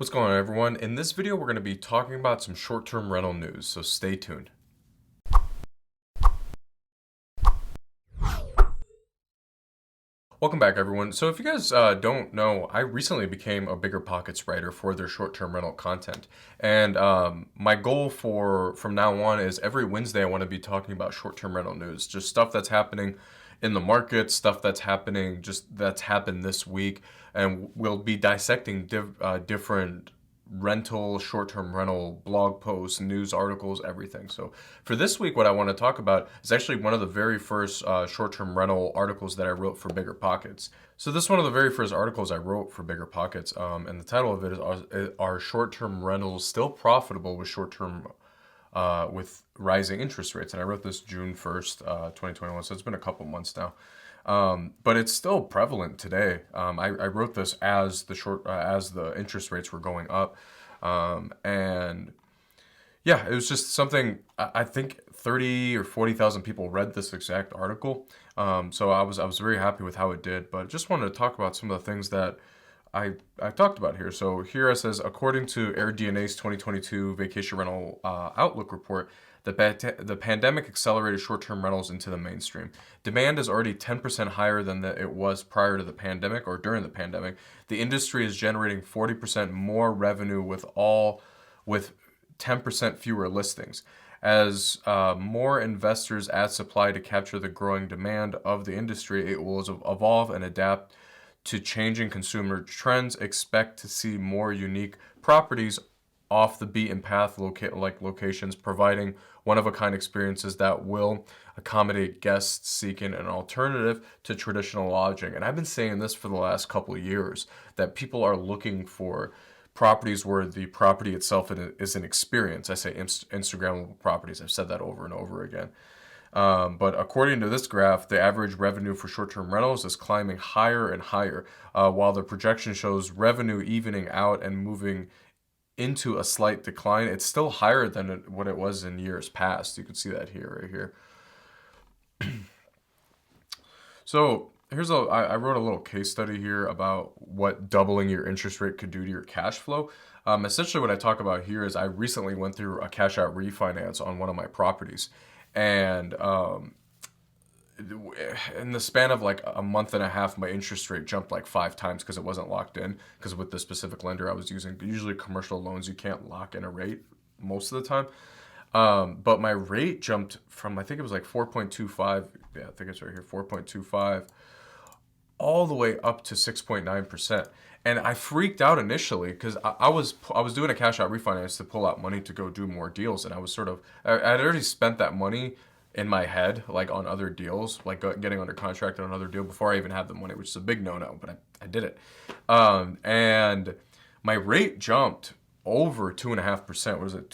What's going on, everyone? In this video, we're going to be talking about some short-term rental news, so stay tuned. Welcome back, everyone. So if you guys don't know, I recently became a Bigger Pockets writer for their short-term rental content. And my goal from now on is every Wednesday I want to be talking about short-term rental news, just stuff that's happening in the market, stuff that's happening, just that's happened this week. And we'll be dissecting different short-term rental blog posts, news articles, everything. So for this week, what I want to talk about is actually one of the very first short-term rental articles that I wrote for Bigger Pockets. So this is one of the very first articles I wrote for Bigger Pockets, and the title of it is "Are Short-Term Rentals Still Profitable with Rising Interest Rates?" And I wrote this June 1st, 2021, so it's been a couple months now. But it's still prevalent today. I wrote this as the interest rates were going up, and yeah, it was just something. I think 30 or 40,000 people read this exact article. So I was very happy with how it did. But just wanted to talk about some of the things that I talked about here. So here it says, according to AirDNA's 2022 Vacation Rental Outlook report, the pandemic accelerated short-term rentals into the mainstream. Demand is already 10% higher than it was prior to the pandemic or during the pandemic. The industry is generating 40% more revenue with 10% fewer listings. As more investors add supply to capture the growing demand of the industry, it will evolve and adapt to changing consumer trends. Expect to see more unique properties off the beaten path locations, providing one-of-a-kind experiences that will accommodate guests seeking an alternative to traditional lodging. And I've been saying this for the last couple of years, that people are looking for properties where the property itself is an experience. I say Instagrammable properties. I've said that over and over again. But according to this graph, the average revenue for short-term rentals is climbing higher and higher, while the projection shows revenue evening out and moving into a slight decline. It's still higher than what it was in years past. You can see that here, right here. So I wrote a little case study here about what doubling your interest rate could do to your cash flow. Essentially what I talk about here is I recently went through a cash out refinance on one of my properties. And in the span of like a month and a half, my interest rate jumped like 5 times because it wasn't locked in. Because with the specific lender I was using, usually commercial loans, you can't lock in a rate most of the time. But my rate jumped from, I think it was like 4.25. Yeah, I think it's right here, 4.25, all the way up to 6.9%. And I freaked out initially because I was doing a cash out refinance to pull out money to go do more deals, and I was I'd already spent that money in my head, like on other deals, like getting under contract on another deal before I even had the money, which is a big no-no, but I did it. And my rate jumped over 2.5%. What was it?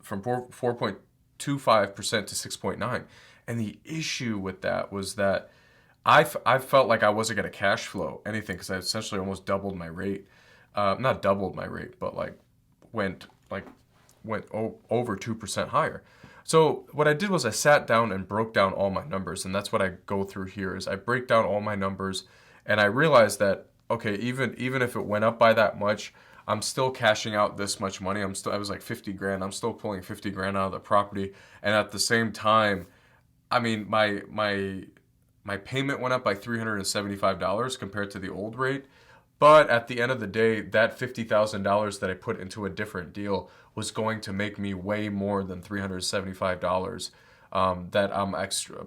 From 4.25% to 6.9. And the issue with that was that I felt like I wasn't going to cash flow anything because I essentially almost doubled my rate. Not doubled my rate, but went over 2% higher. So what I did was I sat down and broke down all my numbers, and that's what I go through here is I break down all my numbers, and I realized that, okay, even if it went up by that much, I'm still cashing out this much money. I was like 50 grand. I'm still pulling 50 grand out of the property. And at the same time, I mean, my payment went up by $375 compared to the old rate. But at the end of the day, that $50,000 that I put into a different deal was going to make me way more than $375 that I'm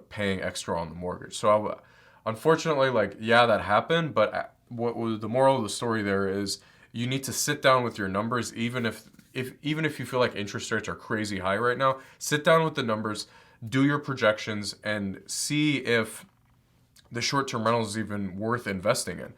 paying extra on the mortgage. So unfortunately, yeah, that happened. But the moral of the story there is you need to sit down with your numbers, even if you feel like interest rates are crazy high right now. Sit down with the numbers, do your projections, and see if the short-term rental is even worth investing in.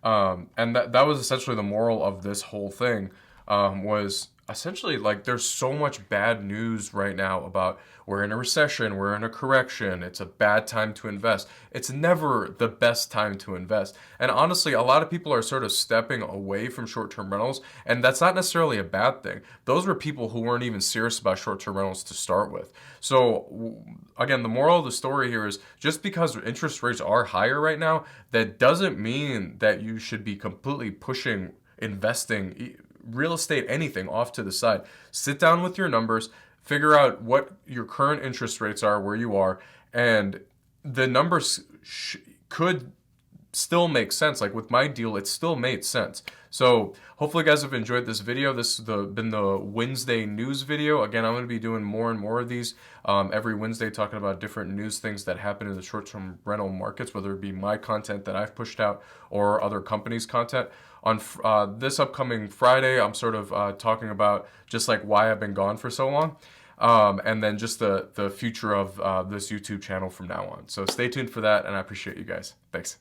And that was essentially the moral of this whole thing, was essentially there's so much bad news right now about we're in a recession, we're in a correction, it's a bad time to invest. It's never the best time to invest. And honestly, a lot of people are sort of stepping away from short-term rentals, and that's not necessarily a bad thing. Those were people who weren't even serious about short-term rentals to start with. So again, the moral of the story here is just because interest rates are higher right now, that doesn't mean that you should be completely pushing investing real estate, anything off to the side. Sit down with your numbers, figure out what your current interest rates are where you are, and the numbers could still make sense. Like with my deal, it still made sense. So hopefully you guys have enjoyed this video. This has been the Wednesday news video. Again, I'm going to be doing more and more of these every Wednesday, talking about different news things that happen in the short-term rental markets, whether it be my content that I've pushed out or other companies' content. On this upcoming Friday, I'm sort of talking about just like why I've been gone for so long. And then just the future of this YouTube channel from now on. So stay tuned for that, and I appreciate you guys. Thanks.